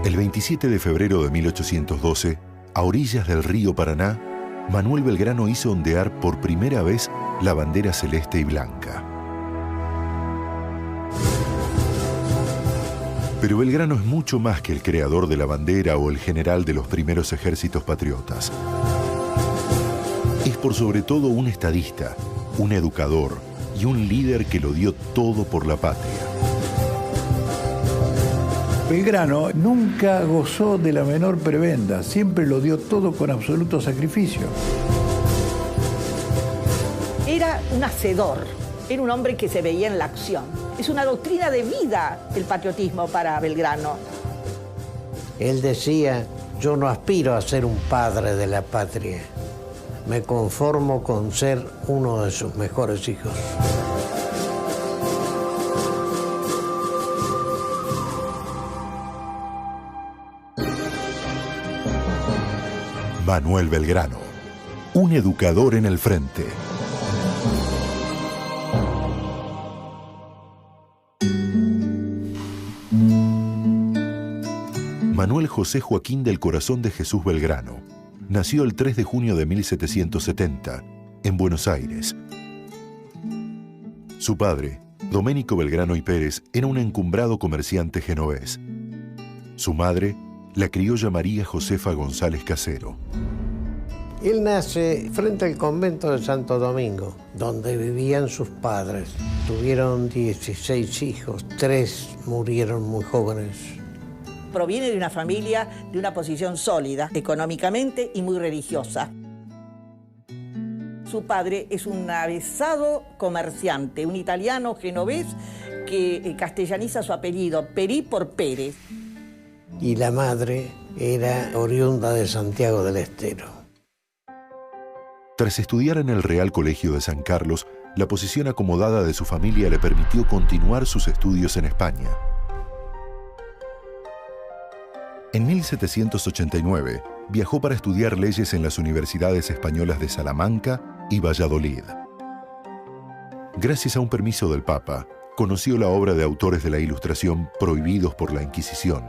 El 27 de febrero de 1812, a orillas del río Paraná, Manuel Belgrano hizo ondear por primera vez la bandera celeste y blanca. Pero Belgrano es mucho más que el creador de la bandera o el general de los primeros ejércitos patriotas. Es por sobre todo un estadista, un educador y un líder que lo dio todo por la patria. Belgrano nunca gozó de la menor prebenda, siempre lo dio todo con absoluto sacrificio. Era un hacedor, era un hombre que se veía en la acción. Es una doctrina de vida el patriotismo para Belgrano. Él decía, yo no aspiro a ser un padre de la patria, me conformo con ser uno de sus mejores hijos. Manuel Belgrano, un educador en el frente. Manuel José Joaquín del Corazón de Jesús Belgrano nació el 3 de junio de 1770 en Buenos Aires. Su padre, Doménico Belgrano y Pérez, era un encumbrado comerciante genovés. Su madre, la criolla María Josefa González Casero. Él nace frente al convento de Santo Domingo, donde vivían sus padres. Tuvieron 16 hijos, 3 murieron muy jóvenes. Proviene de una familia de una posición sólida, económicamente y muy religiosa. Su padre es un avesado comerciante, un italiano genovés que castellaniza su apellido, Perí por Pérez. Y la madre era oriunda de Santiago del Estero. Tras estudiar en el Real Colegio de San Carlos, la posición acomodada de su familia le permitió continuar sus estudios en España. En 1789 viajó para estudiar leyes en las universidades españolas de Salamanca y Valladolid. Gracias a un permiso del Papa, conoció la obra de autores de la Ilustración prohibidos por la Inquisición.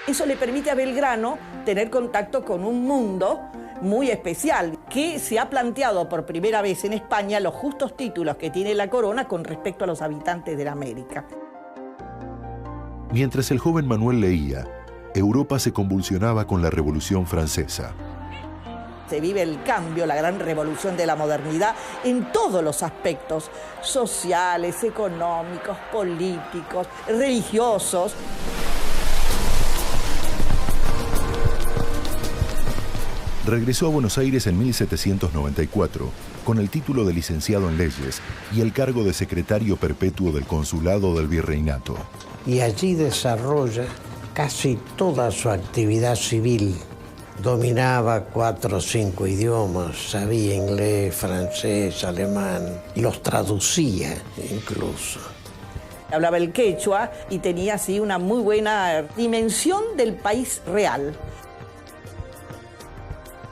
Eso le permite a Belgrano tener contacto con un mundo muy especial, que se ha planteado por primera vez en España los justos títulos que tiene la corona con respecto a los habitantes de la América. Mientras el joven Manuel leía, Europa se convulsionaba con la Revolución Francesa. Se vive el cambio, la gran revolución de la modernidad en todos los aspectos, sociales, económicos, políticos, religiosos. Regresó a Buenos Aires en 1794 con el título de licenciado en leyes y el cargo de secretario perpetuo del consulado del virreinato. Y allí desarrolla casi toda su actividad civil. Dominaba 4 o 5 idiomas, sabía inglés, francés, alemán, los traducía incluso. Hablaba el quechua y tenía así una muy buena dimensión del país real.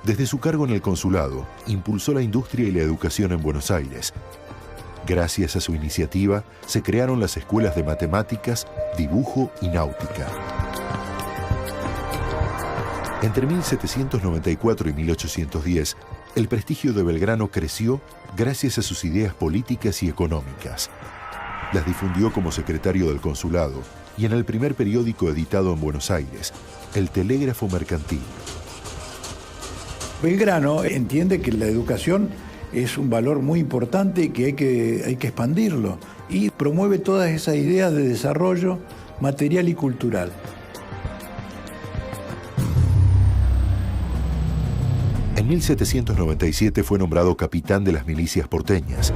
Desde su cargo en el consulado, impulsó la industria y la educación en Buenos Aires. Gracias a su iniciativa, se crearon las escuelas de matemáticas, dibujo y náutica. Entre 1794 y 1810, el prestigio de Belgrano creció gracias a sus ideas políticas y económicas. Las difundió como secretario del consulado y en el primer periódico editado en Buenos Aires, El Telégrafo Mercantil. Belgrano entiende que la educación es un valor muy importante y que hay que expandirlo, y promueve todas esas ideas de desarrollo material y cultural. En 1797 fue nombrado capitán de las milicias porteñas.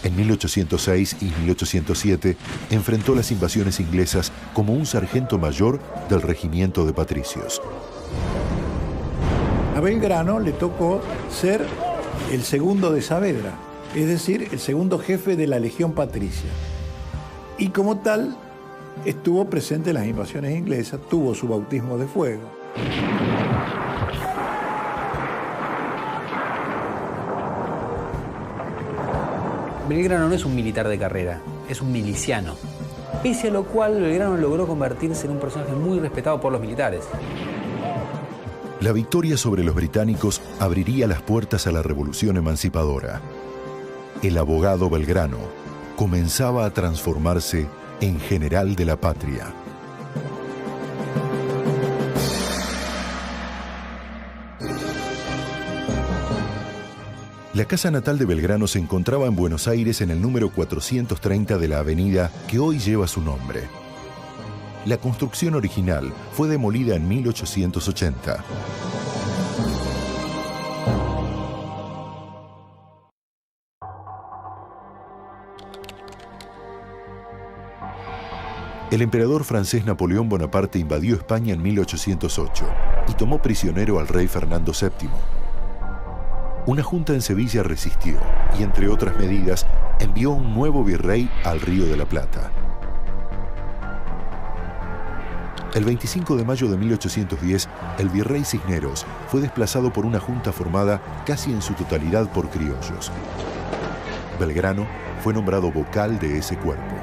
En 1806 y 1807 enfrentó las invasiones inglesas como un sargento mayor del regimiento de patricios. A Belgrano le tocó ser el segundo de Saavedra, es decir, el segundo jefe de la Legión Patricia. Y como tal, estuvo presente en las invasiones inglesas, tuvo su bautismo de fuego. Belgrano no es un militar de carrera, es un miliciano. pese a lo cual Belgrano logró convertirse en un personaje muy respetado por los militares. La victoria sobre los británicos abriría las puertas a la revolución emancipadora. El abogado Belgrano comenzaba a transformarse en general de la patria. La casa natal de Belgrano se encontraba en Buenos Aires en el número 430 de la avenida que hoy lleva su nombre. La construcción original fue demolida en 1880. El emperador francés Napoleón Bonaparte invadió España en 1808 y tomó prisionero al rey Fernando VII. Una junta en Sevilla resistió y, entre otras medidas, envió un nuevo virrey al Río de la Plata. El 25 de mayo de 1810, el virrey Cisneros fue desplazado por una junta formada casi en su totalidad por criollos. Belgrano fue nombrado vocal de ese cuerpo.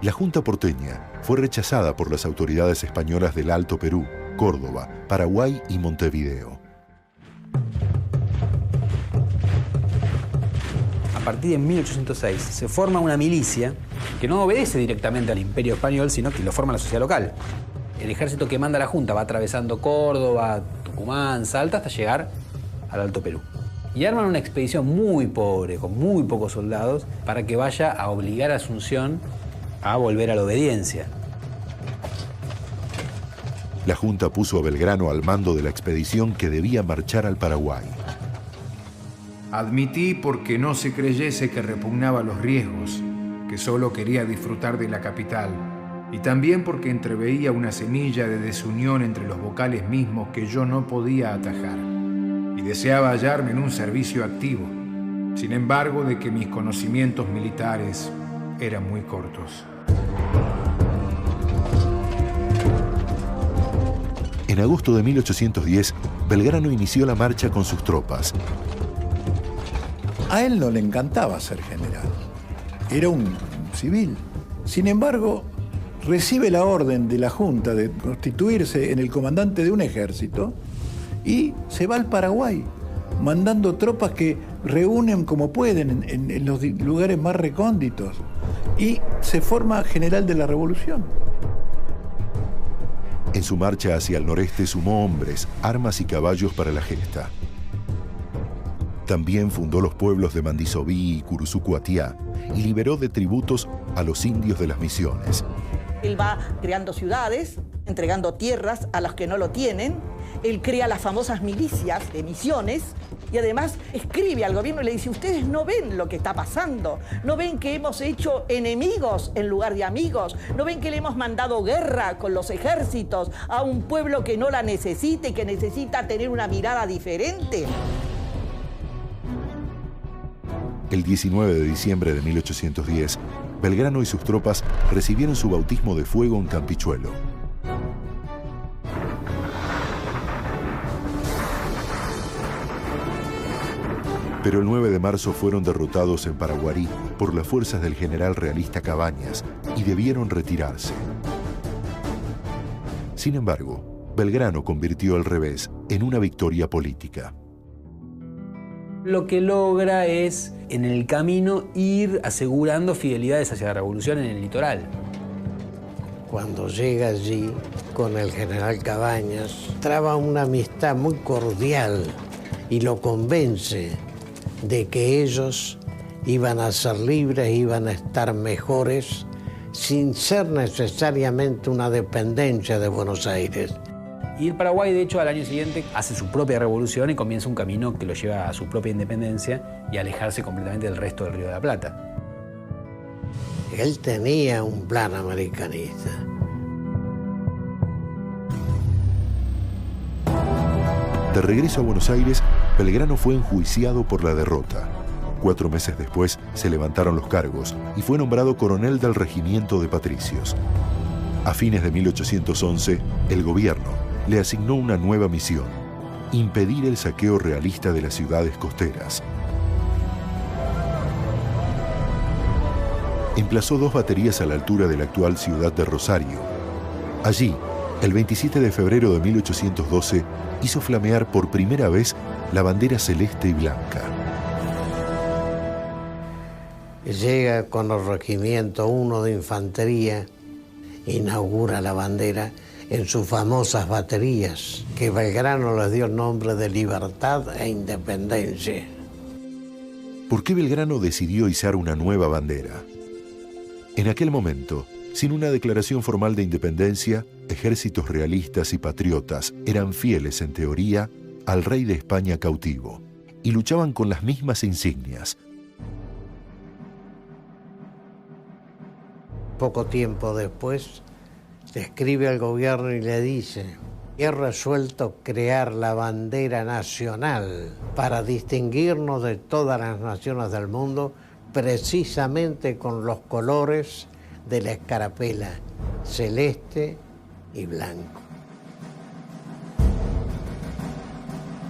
La junta porteña fue rechazada por las autoridades españolas del Alto Perú, Córdoba, Paraguay y Montevideo. A partir de 1806 se forma una milicia que no obedece directamente al Imperio Español, sino que lo forma la sociedad local. El ejército que manda la Junta va atravesando Córdoba, Tucumán, Salta, hasta llegar al Alto Perú. Y arman una expedición muy pobre, con muy pocos soldados, para que vaya a obligar a Asunción a volver a la obediencia. La Junta puso a Belgrano al mando de la expedición que debía marchar al Paraguay. Admití porque no se creyese que repugnaba los riesgos, que solo quería disfrutar de la capital, y también porque entreveía una semilla de desunión entre los vocales mismos que yo no podía atajar, y deseaba hallarme en un servicio activo, sin embargo de que mis conocimientos militares eran muy cortos. En agosto de 1810, Belgrano inició la marcha con sus tropas. A él no le encantaba ser general, era un civil. Sin embargo, recibe la orden de la Junta de constituirse en el comandante de un ejército y se va al Paraguay, mandando tropas que reúnen como pueden en los lugares más recónditos y se forma general de la revolución. En su marcha hacia el noreste sumó hombres, armas y caballos para la gesta. También fundó los pueblos de Mandisobí y Curuzucuatiá y liberó de tributos a los indios de las misiones. Él va creando ciudades, entregando tierras a los que no lo tienen. Él crea las famosas milicias de misiones y además escribe al gobierno y le dice: ustedes no ven lo que está pasando, no ven que hemos hecho enemigos en lugar de amigos, no ven que le hemos mandado guerra con los ejércitos a un pueblo que no la necesita y que necesita tener una mirada diferente. El 19 de diciembre de 1810, Belgrano y sus tropas recibieron su bautismo de fuego en Campichuelo. Pero el 9 de marzo fueron derrotados en Paraguarí por las fuerzas del general realista Cabañas y debieron retirarse. Sin embargo, Belgrano convirtió el revés en una victoria política. Lo que logra es, en el camino, ir asegurando fidelidades hacia la revolución en el litoral. Cuando llega allí con el general Cabañas, traba una amistad muy cordial y lo convence de que ellos iban a ser libres, iban a estar mejores, sin ser necesariamente una dependencia de Buenos Aires. Y el Paraguay, de hecho, al año siguiente hace su propia revolución y comienza un camino que lo lleva a su propia independencia y a alejarse completamente del resto del Río de la Plata. Él tenía un plan americanista. De regreso a Buenos Aires, Belgrano fue enjuiciado por la derrota. 4 meses después se levantaron los cargos y fue nombrado coronel del regimiento de patricios. A fines de 1811, el gobierno le asignó una nueva misión: impedir el saqueo realista de las ciudades costeras. emplazó 2 baterías a la altura de la actual ciudad de Rosario. Allí, el 27 de febrero de 1812, hizo flamear por primera vez la bandera celeste y blanca. Llega con el Regimiento 1 de Infantería, inaugura la bandera en sus famosas baterías, que Belgrano les dio el nombre de Libertad e Independencia. ¿Por qué Belgrano decidió izar una nueva bandera? En aquel momento, sin una declaración formal de independencia, ejércitos realistas y patriotas eran fieles, en teoría, al rey de España cautivo y luchaban con las mismas insignias. Poco tiempo después, le escribe al gobierno y le dice: he resuelto crear la bandera nacional para distinguirnos de todas las naciones del mundo, precisamente con los colores de la escarapela, celeste y blanco.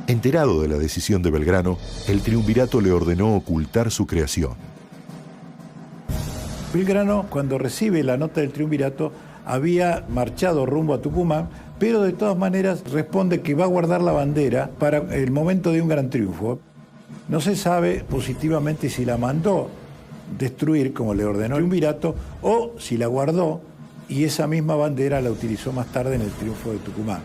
Enterado de la decisión de Belgrano, el triunvirato le ordenó ocultar su creación. Belgrano, cuando recibe la nota del triunvirato, había marchado rumbo a Tucumán, pero de todas maneras responde que va a guardar la bandera para el momento de un gran triunfo. No se sabe positivamente si la mandó destruir, como le ordenó el triunvirato, o si la guardó y esa misma bandera la utilizó más tarde en el triunfo de Tucumán.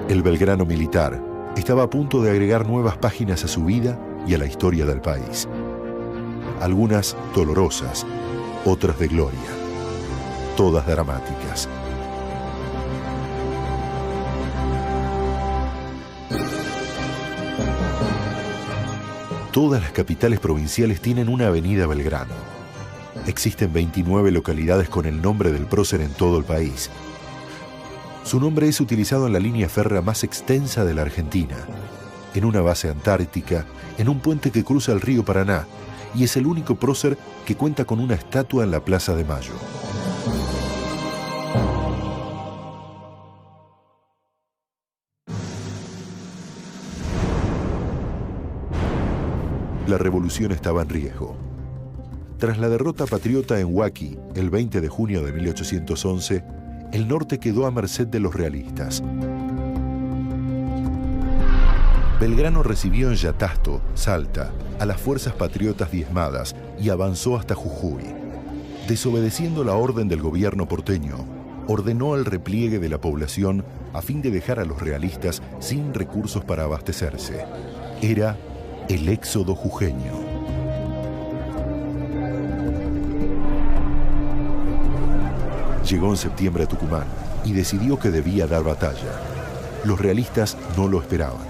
El Belgrano militar estaba a punto de agregar nuevas páginas a su vida y a la historia del país. Algunas dolorosas, otras de gloria, todas dramáticas. Todas las capitales provinciales tienen una avenida Belgrano. Existen 29 localidades con el nombre del prócer en todo el país. Su nombre es utilizado en la línea férrea más extensa de la Argentina, en una base antártica, en un puente que cruza el río Paraná, y es el único prócer que cuenta con una estatua en la Plaza de Mayo. La revolución estaba en riesgo. Tras la derrota patriota en Huaki, el 20 de junio de 1811, el norte quedó a merced de los realistas. Belgrano recibió en Yatasto, Salta, a las fuerzas patriotas diezmadas y avanzó hasta Jujuy. Desobedeciendo la orden del gobierno porteño, ordenó el repliegue de la población a fin de dejar a los realistas sin recursos para abastecerse. Era el éxodo jujeño. Llegó en septiembre a Tucumán y decidió que debía dar batalla. Los realistas no lo esperaban.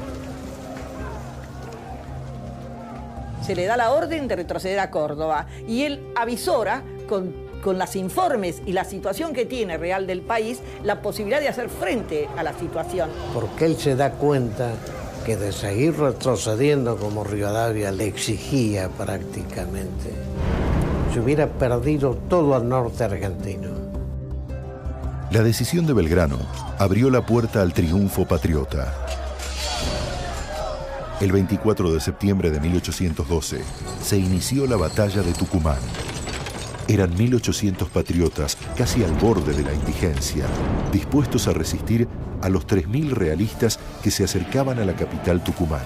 Se le da la orden de retroceder a Córdoba y él avisora con los informes y la situación que tiene real del país, la posibilidad de hacer frente a la situación. Porque él se da cuenta que de seguir retrocediendo como Rivadavia le exigía prácticamente, se hubiera perdido todo el norte argentino. La decisión de Belgrano abrió la puerta al triunfo patriota. El 24 de septiembre de 1812 se inició la batalla de Tucumán. Eran 1.800 patriotas, casi al borde de la indigencia, dispuestos a resistir a los 3.000 realistas que se acercaban a la capital tucumana.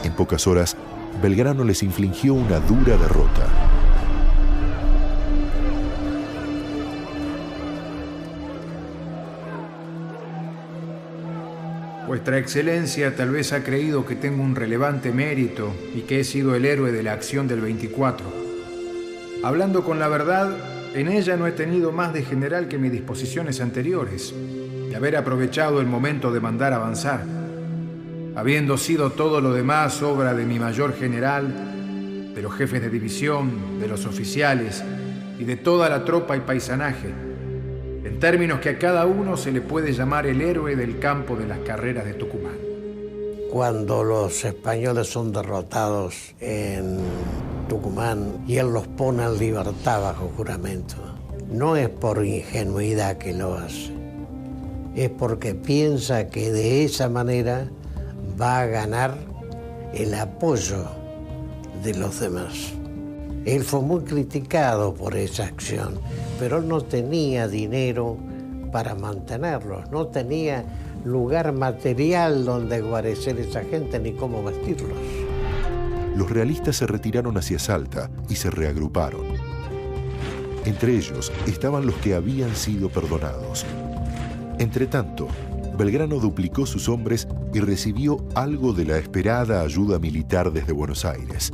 En pocas horas, Belgrano les infligió una dura derrota. Vuestra Excelencia tal vez ha creído que tengo un relevante mérito y que he sido el héroe de la acción del 24. Hablando con la verdad, en ella no he tenido más de general que mis disposiciones anteriores, de haber aprovechado el momento de mandar avanzar. Habiendo sido todo lo demás obra de mi mayor general, de los jefes de división, de los oficiales y de toda la tropa y paisanaje, en términos que a cada uno se le puede llamar el héroe del campo de las carreras de Tucumán. Cuando los españoles son derrotados en Tucumán y él los pone en libertad bajo juramento, no es por ingenuidad que lo hace, es porque piensa que de esa manera va a ganar el apoyo de los demás. Él fue muy criticado por esa acción, pero él no tenía dinero para mantenerlos, no tenía lugar material donde guarecer a esa gente ni cómo vestirlos. Los realistas se retiraron hacia Salta y se reagruparon. Entre ellos estaban los que habían sido perdonados. Entretanto, Belgrano duplicó sus hombres y recibió algo de la esperada ayuda militar desde Buenos Aires.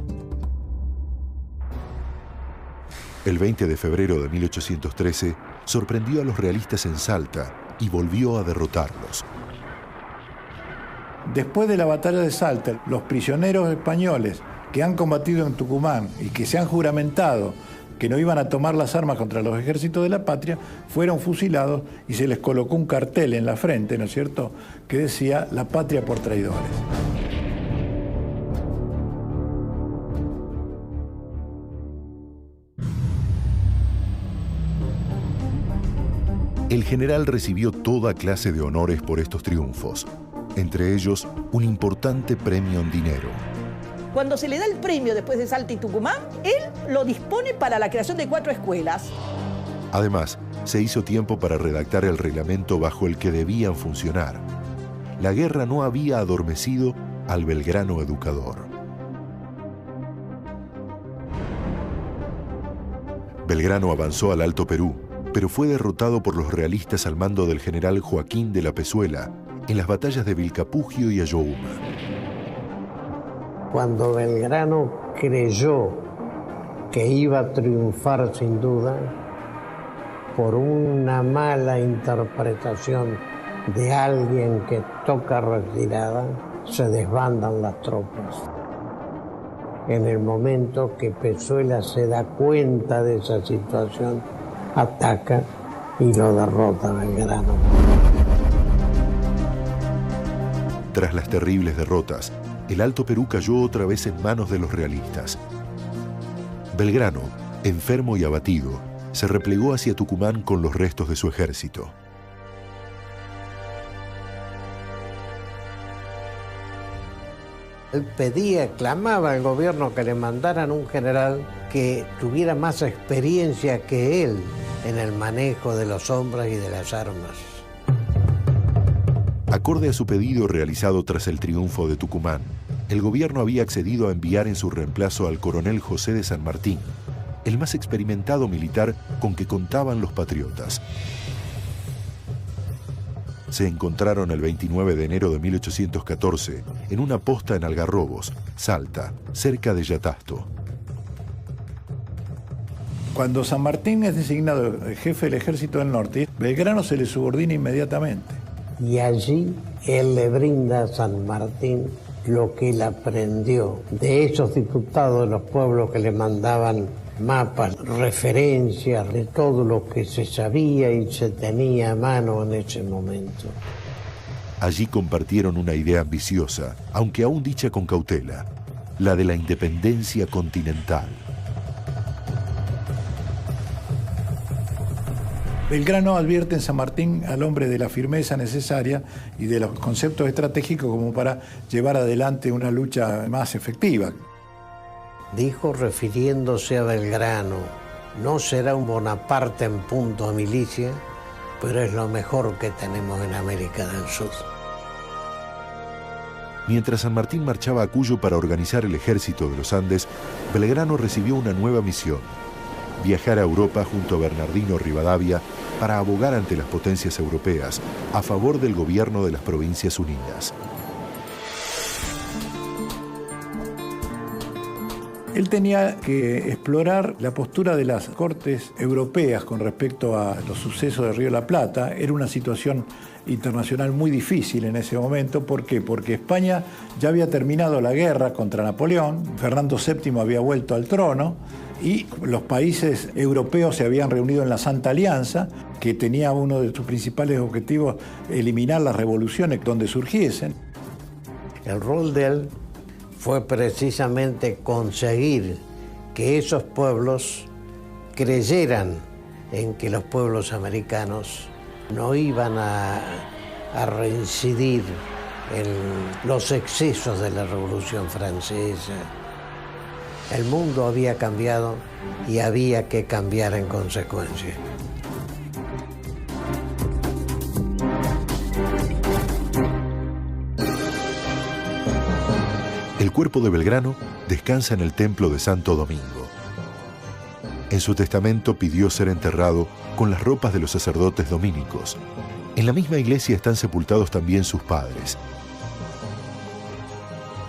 El 20 de febrero de 1813 sorprendió a los realistas en Salta y volvió a derrotarlos. Después de la batalla de Salta, los prisioneros españoles que han combatido en Tucumán y que se han juramentado que no iban a tomar las armas contra los ejércitos de la patria, fueron fusilados y se les colocó un cartel en la frente, ¿no es cierto?, que decía "La patria por traidores". El general recibió toda clase de honores por estos triunfos, entre ellos un importante premio en dinero. Cuando se le da el premio después de Salta y Tucumán, él lo dispone para la creación de 4 escuelas. Además, se hizo tiempo para redactar el reglamento bajo el que debían funcionar. La guerra no había adormecido al Belgrano educador. Belgrano avanzó al Alto Perú, pero fue derrotado por los realistas al mando del general Joaquín de la Pezuela en las batallas de Vilcapugio y Ayohuma. Cuando Belgrano creyó que iba a triunfar sin duda, por una mala interpretación de alguien que toca retirada, se desbandan las tropas. En el momento que Pezuela se da cuenta de esa situación, ataca y lo derrota a Belgrano. Tras las terribles derrotas, el Alto Perú cayó otra vez en manos de los realistas. Belgrano, enfermo y abatido, se replegó hacia Tucumán con los restos de su ejército. Él pedía, clamaba al gobierno que le mandaran un general que tuviera más experiencia que él en el manejo de los hombres y de las armas. Acorde a su pedido realizado tras el triunfo de Tucumán, el gobierno había accedido a enviar en su reemplazo al coronel José de San Martín, el más experimentado militar con que contaban los patriotas. Se encontraron el 29 de enero de 1814 en una posta en Algarrobos, Salta, cerca de Yatasto. Cuando San Martín es designado jefe del Ejército del Norte, Belgrano se le subordina inmediatamente. Y allí él le brinda a San Martín lo que él aprendió de esos diputados de los pueblos que le mandaban mapas, referencias de todo lo que se sabía y se tenía a mano en ese momento. Allí compartieron una idea ambiciosa, aunque aún dicha con cautela, la de la independencia continental. Belgrano advierte en San Martín al hombre de la firmeza necesaria y de los conceptos estratégicos como para llevar adelante una lucha más efectiva. Dijo, refiriéndose a Belgrano, no será un Bonaparte en punto a milicia, pero es lo mejor que tenemos en América del Sur. Mientras San Martín marchaba a Cuyo para organizar el ejército de los Andes, Belgrano recibió una nueva misión: viajar a Europa junto a Bernardino Rivadavia para abogar ante las potencias europeas a favor del gobierno de las Provincias Unidas. Él tenía que explorar la postura de las cortes europeas con respecto a los sucesos de Río de la Plata. Era una situación internacional muy difícil en ese momento. ¿Por qué? Porque España ya había terminado la guerra contra Napoleón, Fernando VII había vuelto al trono y los países europeos se habían reunido en la Santa Alianza, que tenía uno de sus principales objetivos eliminar las revoluciones donde surgiesen. El rol de él fue precisamente conseguir que esos pueblos creyeran en que los pueblos americanos no iban a a reincidir en los excesos de la Revolución Francesa. El mundo había cambiado y había que cambiar en consecuencia. El cuerpo de Belgrano descansa en el templo de Santo Domingo. En su testamento pidió ser enterrado con las ropas de los sacerdotes dominicos. En la misma iglesia están sepultados también sus padres.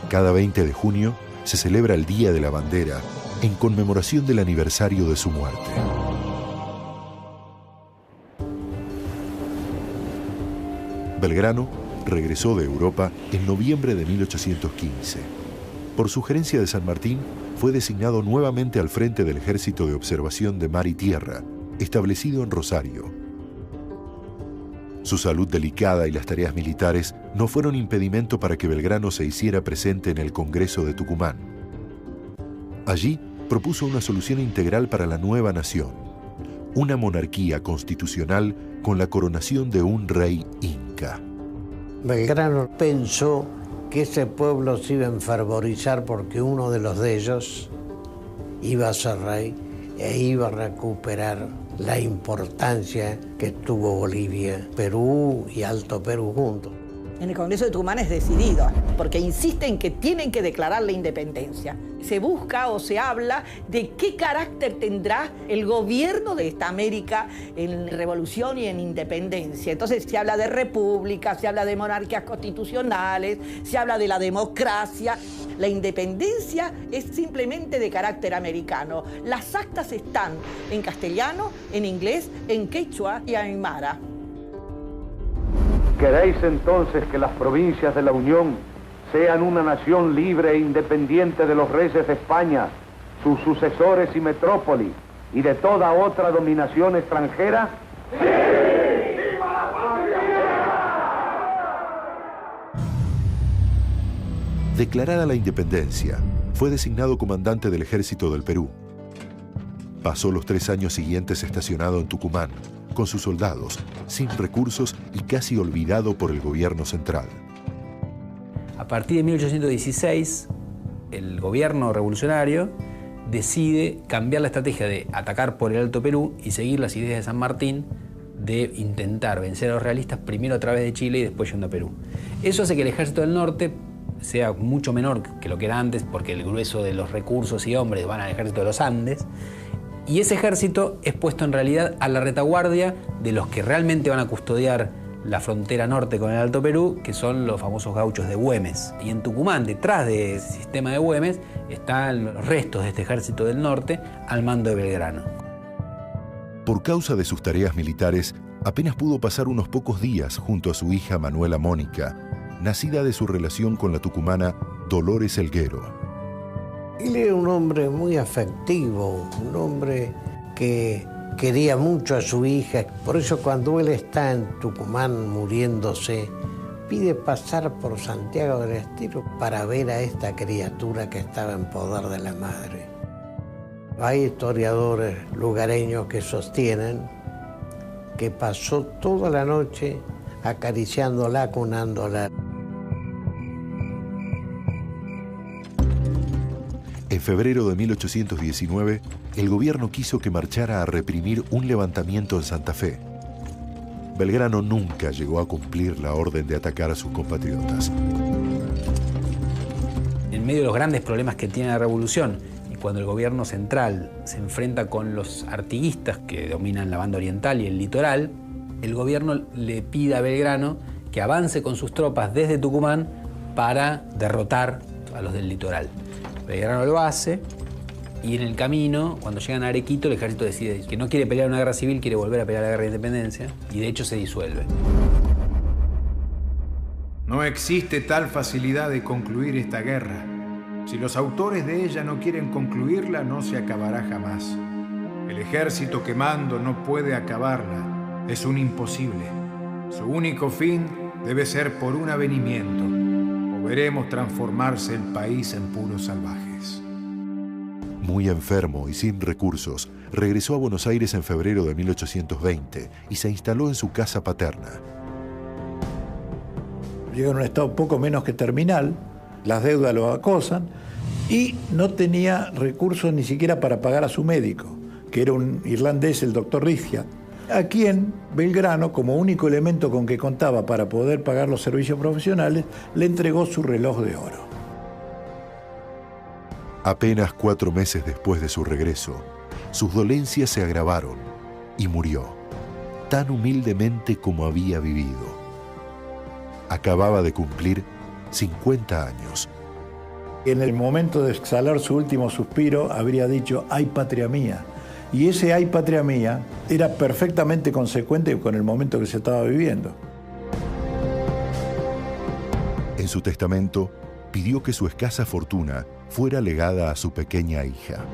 Cada 20 de junio se celebra el Día de la Bandera en conmemoración del aniversario de su muerte. Belgrano regresó de Europa en noviembre de 1815. Por sugerencia de San Martín, fue designado nuevamente al frente del Ejército de Observación de Mar y Tierra, establecido en Rosario. Su salud delicada y las tareas militares no fueron impedimento para que Belgrano se hiciera presente en el Congreso de Tucumán. Allí propuso una solución integral para la nueva nación, una monarquía constitucional con la coronación de un rey inca. Belgrano pensó que ese pueblo se iba a enfervorizar porque uno de los de ellos iba a ser rey e iba a recuperar la importancia que tuvo Bolivia, Perú y Alto Perú juntos. En el Congreso de Tucumán es decidido, porque insisten que tienen que declarar la independencia. Se busca o se habla de qué carácter tendrá el gobierno de esta América en revolución y en independencia. Entonces se habla de república, se habla de monarquías constitucionales, se habla de la democracia. La independencia es simplemente de carácter americano. Las actas están en castellano, en inglés, en quechua y aymara. ¿Queréis entonces que las provincias de la Unión sean una nación libre e independiente de los reyes de España, sus sucesores y metrópoli, y de toda otra dominación extranjera? ¡Sí! ¡Viva la patria! Declarada la independencia, fue designado comandante del Ejército del Perú. Pasó los 3 años siguientes estacionado en Tucumán, con sus soldados, sin recursos y casi olvidado por el gobierno central. A partir de 1816, el gobierno revolucionario decide cambiar la estrategia de atacar por el Alto Perú y seguir las ideas de San Martín de intentar vencer a los realistas primero a través de Chile y después yendo a Perú. Eso hace que el ejército del norte sea mucho menor que lo que era antes, porque el grueso de los recursos y hombres van al ejército de los Andes. Y ese ejército es puesto en realidad a la retaguardia de los que realmente van a custodiar la frontera norte con el Alto Perú, que son los famosos gauchos de Güemes. Y en Tucumán, detrás de ese sistema de Güemes, están los restos de este ejército del norte al mando de Belgrano. Por causa de sus tareas militares, apenas pudo pasar unos pocos días junto a su hija Manuela Mónica, nacida de su relación con la tucumana Dolores Elguero. Él era un hombre muy afectivo, un hombre que quería mucho a su hija. Por eso cuando él está en Tucumán muriéndose, pide pasar por Santiago del Estero para ver a esta criatura que estaba en poder de la madre. Hay historiadores lugareños que sostienen que pasó toda la noche acariciándola, acunándola. En febrero de 1819, el gobierno quiso que marchara a reprimir un levantamiento en Santa Fe. Belgrano nunca llegó a cumplir la orden de atacar a sus compatriotas. En medio de los grandes problemas que tiene la revolución, y cuando el gobierno central se enfrenta con los artiguistas que dominan la banda oriental y el litoral, el gobierno le pide a Belgrano que avance con sus tropas desde Tucumán para derrotar a los del litoral. Belgrano lo hace y en el camino, cuando llegan a Arequito, el ejército decide que no quiere pelear una guerra civil, quiere volver a pelear la guerra de independencia y de hecho se disuelve. No existe tal facilidad de concluir esta guerra. Si los autores de ella no quieren concluirla, no se acabará jamás. El ejército que mando no puede acabarla. Es un imposible. Su único fin debe ser por un avenimiento. Veremos transformarse el país en puros salvajes. Muy enfermo y sin recursos, regresó a Buenos Aires en febrero de 1820 y se instaló en su casa paterna. llega en un estado poco menos que terminal, las deudas lo acosan, y no tenía recursos ni siquiera para pagar a su médico, que era un irlandés, el doctor Rigia, a quien Belgrano, como único elemento con que contaba para poder pagar los servicios profesionales, le entregó su reloj de oro. Apenas 4 meses después de su regreso, sus dolencias se agravaron y murió, tan humildemente como había vivido. Acababa de cumplir 50 años. En el momento de exhalar su último suspiro, habría dicho, ¡ay, patria mía! Y ese ¡ay, patria mía! Era perfectamente consecuente con el momento que se estaba viviendo. En su testamento, pidió que su escasa fortuna fuera legada a su pequeña hija.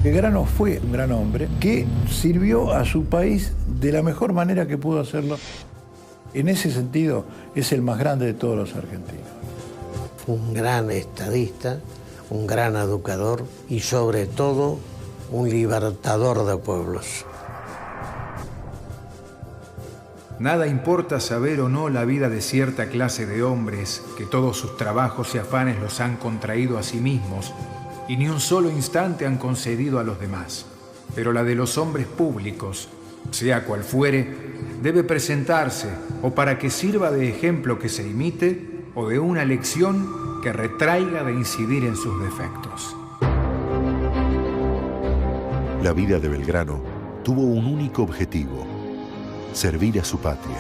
Belgrano fue un gran hombre que sirvió a su país de la mejor manera que pudo hacerlo. En ese sentido, es el más grande de todos los argentinos. Fue un gran estadista, un gran educador y sobre todo un libertador de pueblos. Nada importa saber o no la vida de cierta clase de hombres que todos sus trabajos y afanes los han contraído a sí mismos y ni un solo instante han concedido a los demás. Pero la de los hombres públicos, sea cual fuere, debe presentarse o para que sirva de ejemplo que se imite o de una lección que retraiga de incidir en sus defectos. La vida de Belgrano tuvo un único objetivo: servir a su patria.